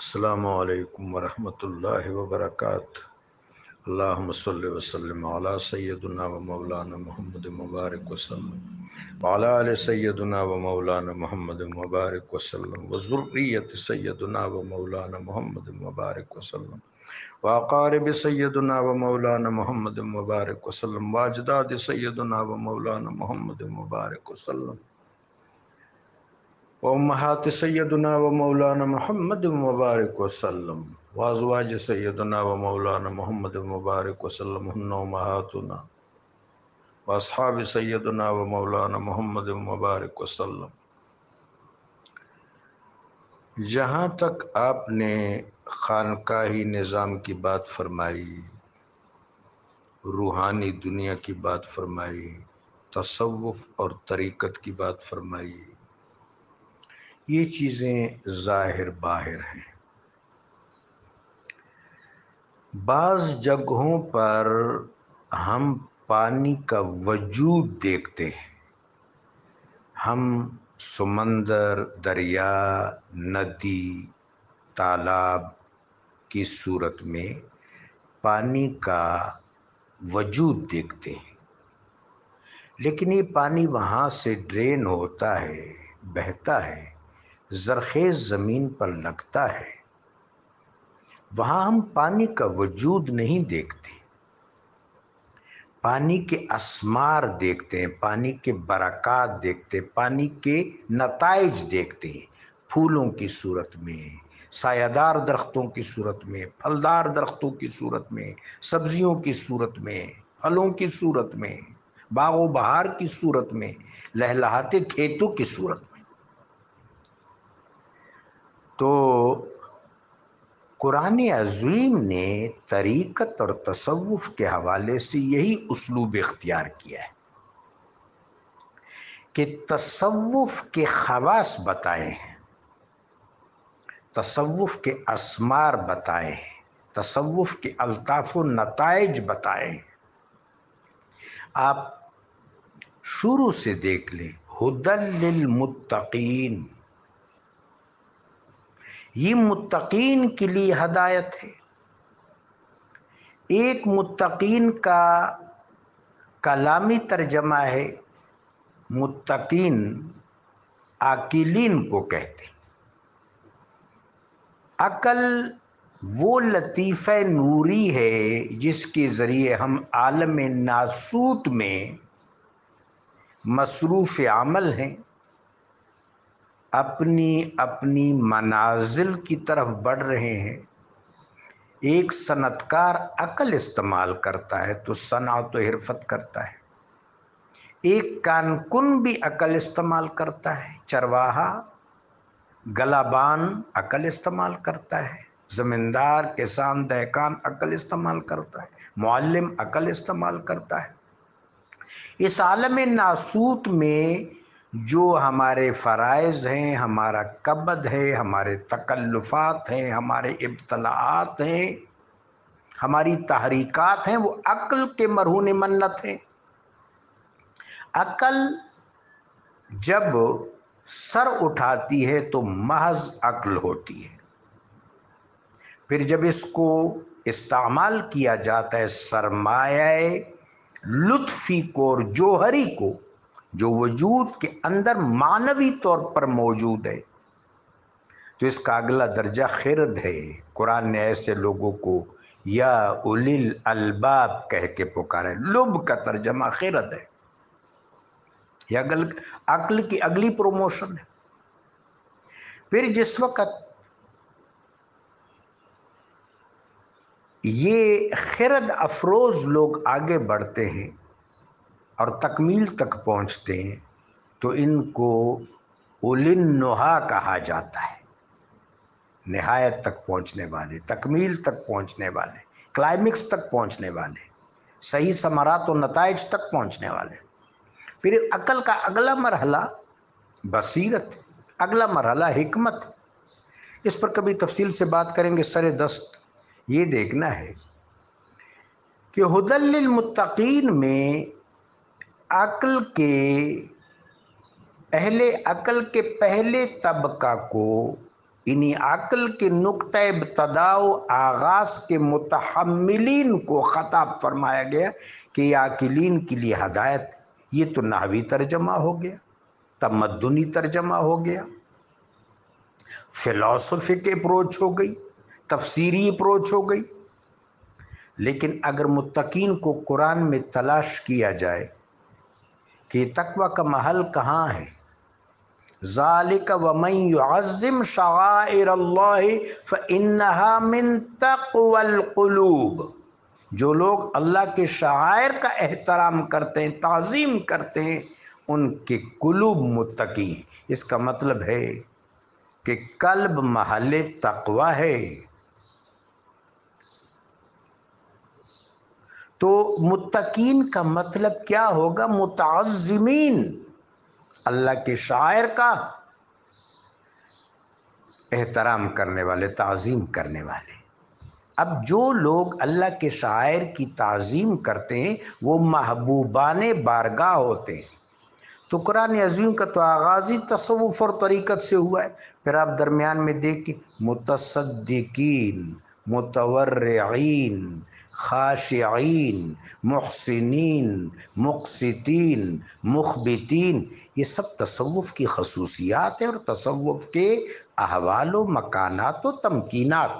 السلام علیکم ورحمۃ اللہ وبرکاتہ۔ اللہم صلی وسلم علی سیدنا و مولانا محمد مبارک وسلم وعلی آل سیدنا و مولانا محمد مبارک وسلم وذریت سیدنا و مولانا محمد مبارک وسلم واقارب سیدنا و مولانا محمد مبارک وسلم واجداد سیدنا و مولانا محمد مبارک وسلم وامہات سیدنا و مولانا محمد مبارک وسلم وازواج سیدنا و مولانا محمد مبارک وسلم ہن امہاتنا واصحاب سیدنا و مولانا محمد مبارک وسلم۔ جہاں تک آپ نے خانقاہی نظام کی بات فرمائی، روحانی دنیا کی بات فرمائی، تصوف اور طریقت کی بات فرمائی، یہ چیزیں ظاہر باہر ہیں۔ بعض جگہوں پر ہم پانی کا وجود دیکھتے ہیں، ہم سمندر، دریا، ندی، تالاب کی صورت میں پانی کا وجود دیکھتے ہیں، لیکن یہ پانی وہاں سے ڈرین ہوتا ہے، بہتا ہے، زرخیز زمین پر لگتا ہے، وہاں ہم پانی کا وجود نہیں دیکھتے، پانی کے اسمار دیکھتے ہیں، پانی کے برکات دیکھتے ہیں، پانی کے نتائج دیکھتے ہیں، پھولوں کی صورت میں، سایہ دار درختوں کی صورت میں، پھلدار درختوں کی صورت میں، سبزیوں کی صورت میں، پھلوں کی صورت میں، باغ و بہار کی صورت میں، لہلہاتے کھیتوں کی صورت میں۔ تو قرآن عظیم نے طریقت اور تصوف کے حوالے سے یہی اسلوب اختیار کیا ہے کہ تصوف کے خواص بتائے ہیں، تصوف کے اسمار بتائے ہیں، تصوف کے الطاف و نتائج بتائے ہیں۔ آپ شروع سے دیکھ لیں، ھدی للمتقین، یہ متقین کے لیے ہدایت ہے۔ ایک متقین کا کلامی ترجمہ ہے، متقین عاقلین کو کہتے ہیں۔ عقل وہ لطیفہ نوری ہے جس کے ذریعے ہم عالم ناسوت میں مصروف عمل ہیں، اپنی اپنی منازل کی طرف بڑھ رہے ہیں۔ ایک صنعت کار عقل استعمال کرتا ہے تو صنعت و حرفت کرتا ہے، ایک کان کن بھی عقل استعمال کرتا ہے، چرواہا گلابان عقل استعمال کرتا ہے، زمیندار کسان دہقان عقل استعمال کرتا ہے، معلم عقل استعمال کرتا ہے۔ اس عالم ناسوت میں جو ہمارے فرائض ہیں، ہمارا کبد ہے، ہمارے تکلفات ہیں، ہمارے ابتلاعات ہیں، ہماری تحریکات ہیں، وہ عقل کے مرہون منت ہیں۔ عقل جب سر اٹھاتی ہے تو محض عقل ہوتی ہے، پھر جب اس کو استعمال کیا جاتا ہے سرمایہ لطفی کو اور جوہری کو، جو وجود کے اندر معنوی طور پر موجود ہے، تو اس کا اگلا درجہ خرد ہے۔ قرآن نے ایسے لوگوں کو یا اولی الالباب کہہ کے پکارا ہے۔ لب کا ترجمہ خرد ہے، یہ عقل کی اگلی پروموشن ہے۔ پھر جس وقت یہ خرد افروز لوگ آگے بڑھتے ہیں اور تکمیل تک پہنچتے ہیں تو ان کو اولی النہا کہا جاتا ہے، نہایت تک پہنچنے والے، تکمیل تک پہنچنے والے، کلائمیکس تک پہنچنے والے، صحیح ثمرات و نتائج تک پہنچنے والے۔ پھر عقل کا اگلا مرحلہ بصیرت، اگلا مرحلہ حکمت، اس پر کبھی تفصیل سے بات کریں گے۔ سر دست یہ دیکھنا ہے کہ ھدی للمتقین میں عقل کے اہل عقل کے پہلے طبقہ کو انہی عقل کے نقطہ ابتدا و آغاز کے متحملین کو خطاب فرمایا گیا کہ یہ عاقلین کے لیے ہدایت. یہ تو نحوی ترجمہ ہو گیا، تمدنی ترجمہ ہو گیا، فلسفک اپروچ ہو گئی، تفسیری اپروچ ہو گئی. لیکن اگر متقین کو قرآن میں تلاش کیا جائے کہ تقوی کا محل کہاں ہے، ذالک ومن یعظم شعائر اللہ فانہا من تقوی القلوب، جو لوگ اللہ کے شعائر کا احترام کرتے ہیں، تعظیم کرتے ہیں، ان کے قلوب متقی ہیں. اس کا مطلب ہے کہ قلب محل تقوی ہے. تو متقین کا مطلب کیا ہوگا؟ متعظمین، اللہ کے شاعر کا احترام کرنے والے، تعظیم کرنے والے. اب جو لوگ اللہ کے شاعر کی تعظیم کرتے ہیں وہ محبوبان بارگاہ ہوتے ہیں. تو قرآن عظیم کا تو آغاز ہی تصوف اور طریقت سے ہوا ہے. پھر آپ درمیان میں دیکھیں متصدقین، متورعین، خاشعین، محسنین، مقسطین، مخبتین، یہ سب تصوف کی خصوصیات ہیں اور تصوف کے احوال و مکانات و تمکینات.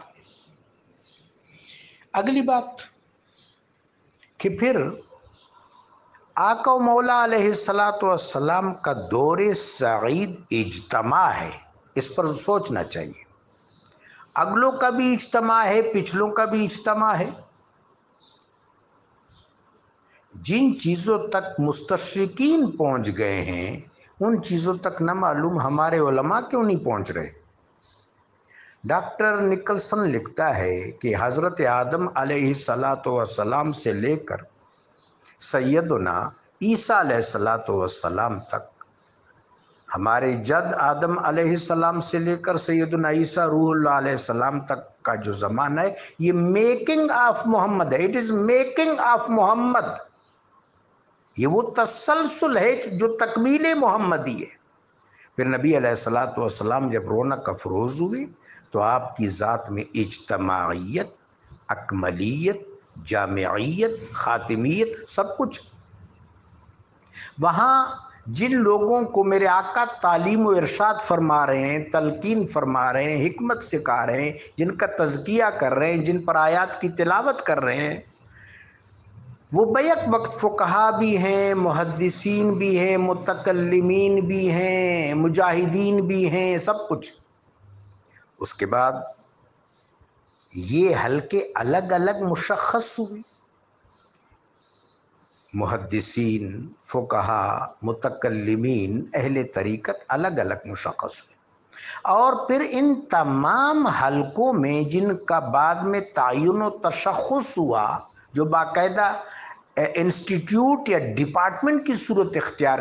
اگلی بات کہ پھر آقا و مولا علیہ السلام کا دور سعید اجتماع ہے. اس پر سوچنا چاہیے. اگلوں کا بھی اجتماع ہے، پچھلوں کا بھی اجتماع ہے. جن چیزوں تک مستشرقین پہنچ گئے ہیں ان چیزوں تک نہ معلوم ہمارے علماء کیوں نہیں پہنچ رہے. ڈاکٹر نکلسن لکھتا ہے کہ حضرت آدم علیہ السلام سے لے کر سیدنا عیسیٰ علیہ السلام تک، ہمارے جد آدم علیہ السلام سے لے کر سیدنا عیسیٰ روح اللہ علیہ السلام تک کا جو زمانہ ہے یہ میکنگ آف محمد ہے. اٹ از میکنگ آف محمد. یہ وہ تسلسل ہے جو تکمیل محمدی ہے. پھر نبی علیہ السلام جب رونق افروز ہوئے تو آپ کی ذات میں اجتماعیت، اکملیت، جامعیت، خاتمیت، سب کچھ. وہاں جن لوگوں کو میرے آقا تعلیم و ارشاد فرما رہے ہیں، تلقین فرما رہے ہیں، حکمت سکھا رہے ہیں، جن کا تزکیہ کر رہے ہیں، جن پر آیات کی تلاوت کر رہے ہیں، وہ بیک وقت فقہا بھی ہیں، محدثین بھی ہیں، متکلمین بھی ہیں، مجاہدین بھی ہیں، سب کچھ. اس کے بعد یہ حلقے الگ الگ مشخص ہوئے. محدثین، فقہا، متکلمین، اہل طریقت الگ الگ مشخص ہوئے. اور پھر ان تمام حلقوں میں جن کا بعد میں تعین و تشخص ہوا، جو باقاعدہ انسٹیٹیوٹ یا ڈپارٹمنٹ کی صورت اختیار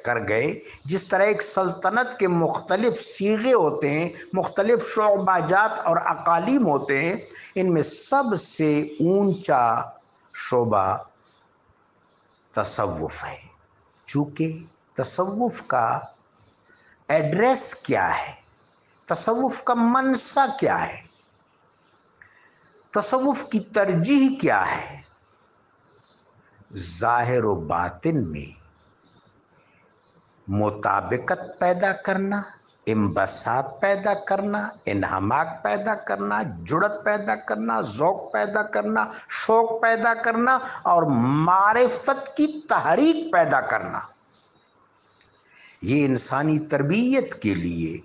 کر گئے، جس طرح ایک سلطنت کے مختلف صیغے ہوتے ہیں، مختلف شعبہ جات اور اقالیم ہوتے ہیں، ان میں سب سے اونچا شعبہ تصوف ہے. چونکہ تصوف کا ایڈریس کیا ہے، تصوف کا منشا کیا ہے، تصوف کی ترجیح کیا ہے، ظاہر و باطن میں مطابقت پیدا کرنا، انبساط پیدا کرنا، انہماک پیدا کرنا، جڑت پیدا کرنا، ذوق پیدا کرنا، شوق پیدا کرنا اور معرفت کی تحریک پیدا کرنا. یہ انسانی تربیت کے لیے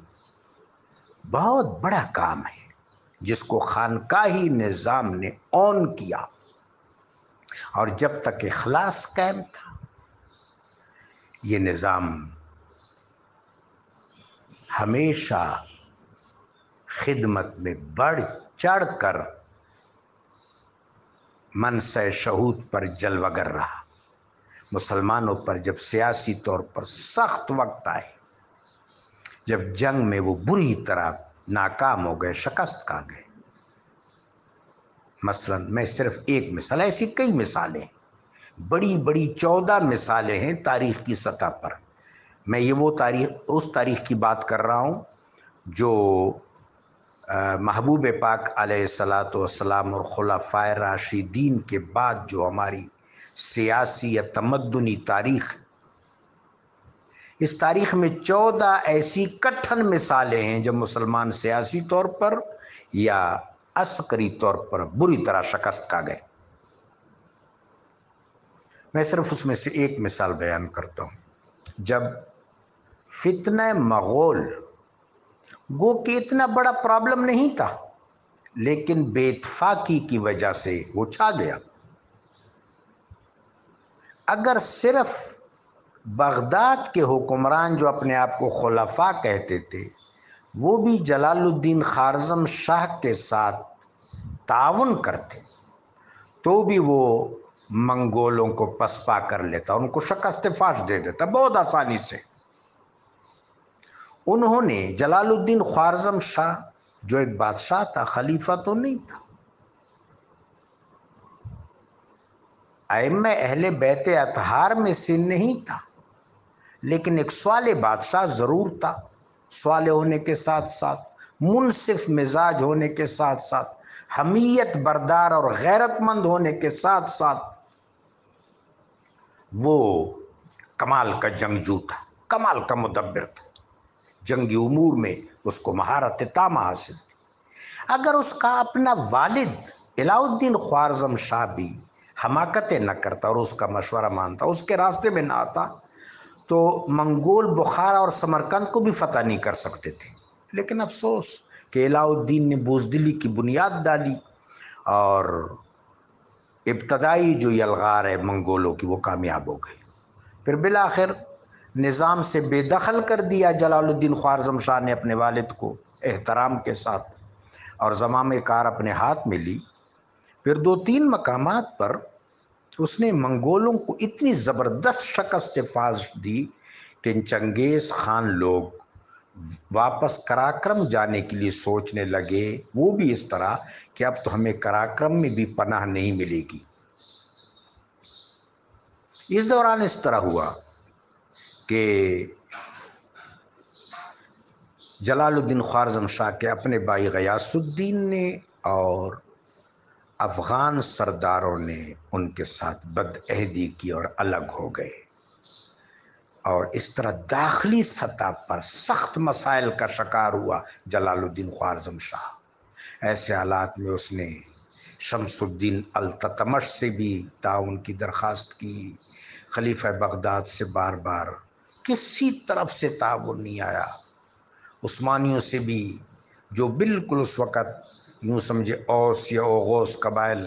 بہت بڑا کام ہے جس کو خانقاہی نظام نے اون کیا. اور جب تک اخلاص قائم تھا یہ نظام ہمیشہ خدمت میں بڑھ چڑھ کر منصع شہود پر جلوگر رہا. مسلمانوں پر جب سیاسی طور پر سخت وقت آئے، جب جنگ میں وہ بری طرح ناکام ہو گئے، شکست کھا گئے. مثلا میں صرف ایک مثال، ایسی کئی مثالیں ہیں، بڑی بڑی 14 مثالیں ہیں تاریخ کی سطح پر. میں یہ اس تاریخ کی بات کر رہا ہوں جو محبوب پاک علیہ الصلاۃ والسلام اور خلفائے راشدین کے بعد جو ہماری سیاسی یا تمدنی تاریخ، اس تاریخ میں 14 ایسی کٹھن مثالیں ہیں جب مسلمان سیاسی طور پر یا عسکری طور پر بری طرح شکست کھا گئے۔ میں صرف اس میں سے ایک مثال بیان کرتا ہوں۔ جب فتنہ مغول، گو کہ اتنا بڑا پرابلم نہیں تھا، لیکن بے اتفاقی کی وجہ سے وہ چھا گیا۔ اگر صرف بغداد کے حکمران جو اپنے آپ کو خلفاء کہتے تھے، وہ بھی جلال الدین خوارزم شاہ کے ساتھ تعاون کرتے تو بھی وہ منگولوں کو پسپا کر لیتا، ان کو شکست فاش دے دیتا بہت آسانی سے۔ انہوں نے جلال الدین خوارزم شاہ جو ایک بادشاہ تھا، خلیفہ تو نہیں تھا، ائمہ اہل بیت اطہار میں سے نہیں تھا، لیکن ایک صالح بادشاہ ضرور تھا، صالح ہونے کے ساتھ ساتھ، منصف مزاج ہونے کے ساتھ ساتھ، حمیت بردار اور غیرت مند ہونے کے ساتھ ساتھ وہ کمال کا جنگجو تھا، کمال کا مدبر تھا، جنگی امور میں اس کو مہارت تامہ حاصل تھی۔ اگر اس کا اپنا والد علاء الدین خوارزم شاہ بھی حماقتیں نہ کرتا اور اس کا مشورہ مانتا، اس کے راستے میں نہ آتا، تو منگول بخارا اور سمرقند کو بھی فتح نہیں کر سکتے تھے۔ لیکن افسوس کہ علاء الدین نے بزدلی کی بنیاد ڈالی اور ابتدائی جو یلغار ہے منگولوں کی وہ کامیاب ہو گئی۔ پھر بالآخر نظام سے بے دخل کر دیا جلال الدین خوارزم شاہ نے اپنے والد کو احترام کے ساتھ، اور زمام کار اپنے ہاتھ میں لی۔ پھر 2-3 مقامات پر اس نے منگولوں کو اتنی زبردست شکست فاش دی کہ چنگیز خان لوگ واپس کراکرم جانے کے لیے سوچنے لگے، وہ بھی اس طرح کہ اب تو ہمیں کراکرم میں بھی پناہ نہیں ملے گی۔ اس دوران اس طرح ہوا کہ جلال الدین خوارزم شاہ کے اپنے بھائی غیاث الدین نے اور افغان سرداروں نے ان کے ساتھ بدعہدی کی اور الگ ہو گئے، اور اس طرح داخلی سطح پر سخت مسائل کا شکار ہوا جلال الدین خوارزم شاہ۔ ایسے حالات میں اس نے شمس الدین التتمش سے بھی تعاون کی درخواست کی، خلیفہ بغداد سے بار بار، کسی طرف سے تعاون نہیں آیا۔ عثمانیوں سے بھی، جو بالکل اس وقت یوں سمجھے اوس یا اوغوس قبائل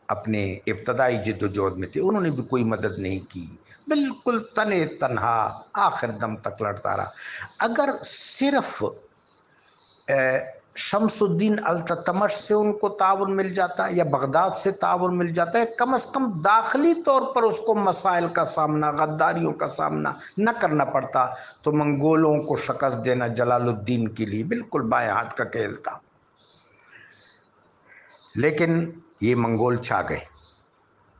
اپنے ابتدائی جد و جہد میں تھے، انہوں نے بھی کوئی مدد نہیں کی، بالکل تنے تنہا آخر دم تک لڑتا رہا۔ اگر صرف شمس الدین التتمش سے ان کو تعاون مل جاتا یا بغداد سے تعاون مل جاتا ہے، کم از کم داخلی طور پر اس کو مسائل کا سامنا، غداریوں کا سامنا نہ کرنا پڑتا، تو منگولوں کو شکست دینا جلال الدین کے لیے بالکل بائیں ہاتھ کا کھیل تھا۔ لیکن یہ منگول چھا گئے،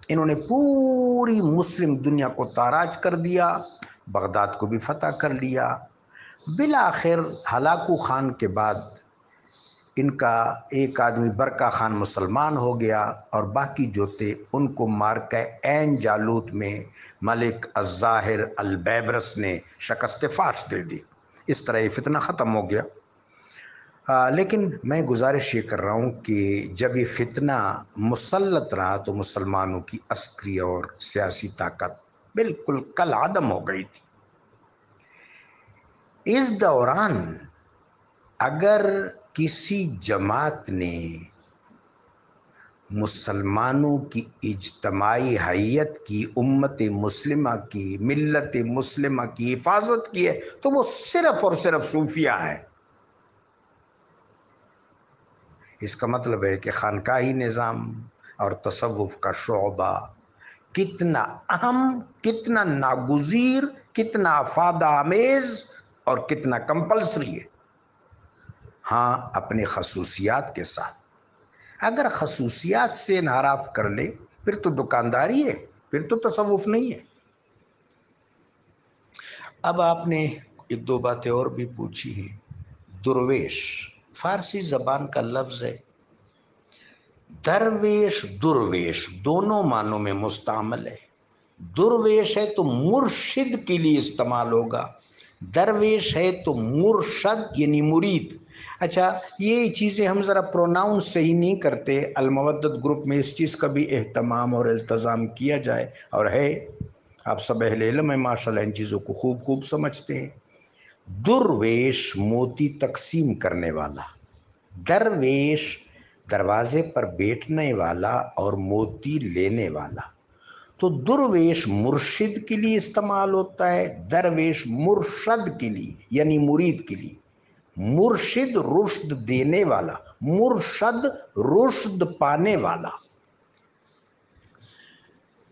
انہوں نے پوری مسلم دنیا کو تاراج کر دیا، بغداد کو بھی فتح کر لیا۔ بالآخر ہلاکو خان کے بعد ان کا ایک آدمی برقع خان مسلمان ہو گیا، اور باقی جو تھے ان کو مارکہ عین جالوت میں ملک الظاہر البیبرس نے شکست فاش دے دی۔ اس طرح یہ فتنہ ختم ہو گیا۔ لیکن میں گزارش یہ کر رہا ہوں کہ جب یہ فتنہ مسلط رہا تو مسلمانوں کی عسکری اور سیاسی طاقت بالکل کل عدم ہو گئی تھی۔ اس دوران اگر کسی جماعت نے مسلمانوں کی اجتماعی حیت کی، امت مسلمہ کی، ملت مسلمہ کی حفاظت کی ہے تو وہ صرف اور صرف صوفیہ ہیں۔ اس کا مطلب ہے کہ خانقاہی نظام اور تصوف کا شعبہ کتنا اہم، کتنا ناگزیر، کتنا افادہ آمیز اور کتنا کمپلسری ہے۔ ہاں، اپنے خصوصیات کے ساتھ۔ اگر خصوصیات سے انحراف کر لے پھر تو دکانداری ہے، پھر تو تصوف نہیں ہے۔ اب آپ نے 1-2 باتیں اور بھی پوچھی ہیں۔ درویش فارسی زبان کا لفظ ہے درویش درویش، دونوں معنوں میں مستعمل ہے۔ درویش ہے تو مرشد کے لیے استعمال ہوگا، درویش ہے تو مرشد یعنی مرید۔ اچھا، یہ چیزیں ہم ذرا پروناؤن صحیح نہیں کرتے، المودت گروپ میں اس چیز کا بھی اہتمام اور التزام کیا جائے، اور ہے، آپ سب اہل علم ہیں ماشاءاللہ، ان چیزوں کو خوب سمجھتے ہیں۔ درویش موتی تقسیم کرنے والا، درویش دروازے پر بیٹھنے والا اور موتی لینے والا۔ تو درویش مرشد کے لیے استعمال ہوتا ہے، درویش مرشد کے لیے یعنی مرید کے لیے۔ مرشد رشد دینے والا، مرشد رشد پانے والا۔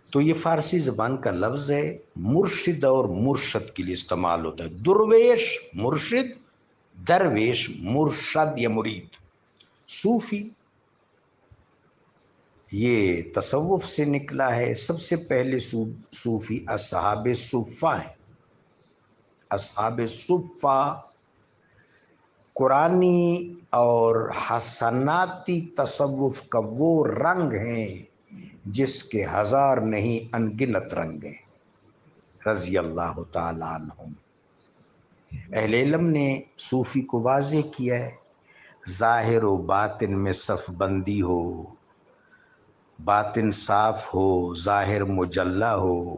تو یہ فارسی زبان کا لفظ ہے، مرشد اور مرشد کے لیے استعمال ہوتا ہے۔ درویش مرشد، درویش مرشد یا مرید۔ صوفی یہ تصوف سے نکلا ہے، سب سے پہلے صوفی اصحاب صفہ ہیں۔ اصحاب صفہ قرآنی اور حسناتی تصوف کا وہ رنگ ہیں جس کے ہزار نہیں انگنت رنگ ہیں، رضی اللہ تعالیٰ عنہم۔ اہل علم نے صوفی کو واضح کیا ہے، ظاہر و باطن میں صف بندی ہو، باطن صاف ہو، ظاہر مجلہ ہو،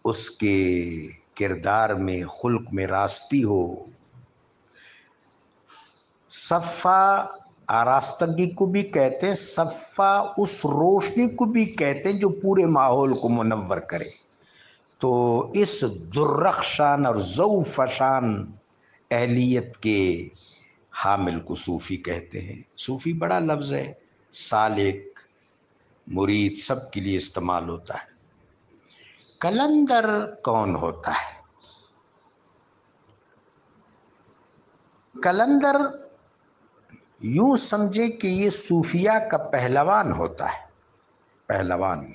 اس کے کردار میں خلق میں راستی ہو۔ صفا آراستگی کو بھی کہتے ہیں، صفا اس روشنی کو بھی کہتے ہیں جو پورے ماحول کو منور کرے۔ تو اس درخشان اور ذوفشان اہلیت کے حامل کو صوفی کہتے ہیں۔ صوفی بڑا لفظ ہے، سالک مرید سب کے لیے استعمال ہوتا ہے۔ قلندر کون ہوتا ہے؟ قلندر یوں سمجھے کہ یہ صوفیہ کا پہلوان ہوتا ہے، پہلوان۔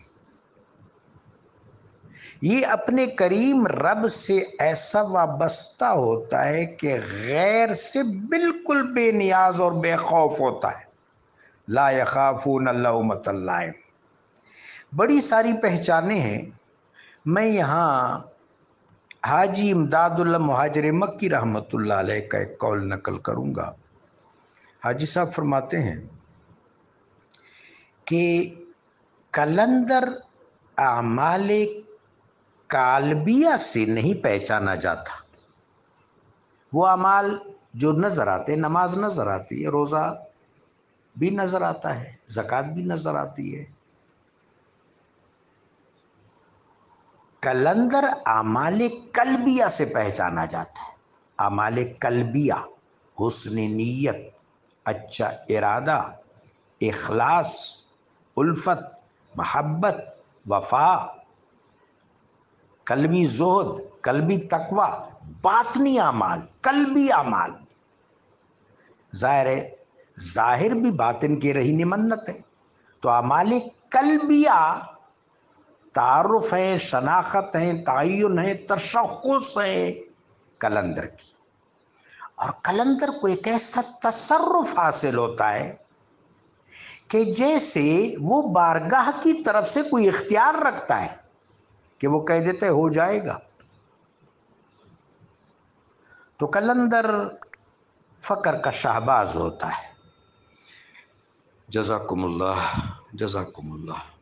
یہ اپنے کریم رب سے ایسا وابستہ ہوتا ہے کہ غیر سے بالکل بے نیاز اور بے خوف ہوتا ہے، لا یخافون لومۃ لائم۔ بڑی ساری پہچانیں ہیں، میں یہاں حاجی امداد اللہ مہاجر مکی رحمۃ اللہ علیہ کا ایک قول نقل کروں گا۔ حاجی صاحب فرماتے ہیں کہ قلندر اعمال قالبیہ سے نہیں پہچانا جاتا۔ وہ اعمال جو نظر آتے، نماز نظر آتی ہے، روزہ بھی نظر آتا ہے، زکوٰۃ بھی نظر آتی ہے۔ قلندر اعمال قلبیہ سے پہچانا جاتا ہے۔ اعمال قلبیہ، حسن نیت، اچھا ارادہ، اخلاص، الفت، محبت، وفا، قلبی زہد، قلبی تقوی، باطنی اعمال، قلبی اعمال۔ ظاہر ہے ظاہر بھی باطن کی رہی منت ہے، تو اعمال قلبیہ تعارف ہے، شناخت ہے، تعین ہے، تشخص ہے قلندر کی۔ اور قلندر کو ایک ایسا تصرف حاصل ہوتا ہے کہ جیسے وہ بارگاہ کی طرف سے کوئی اختیار رکھتا ہے کہ وہ کہہ دیتے ہو جائے گا۔ تو قلندر فقر کا شہباز ہوتا ہے۔ جزاکم اللہ، جزاکم اللہ۔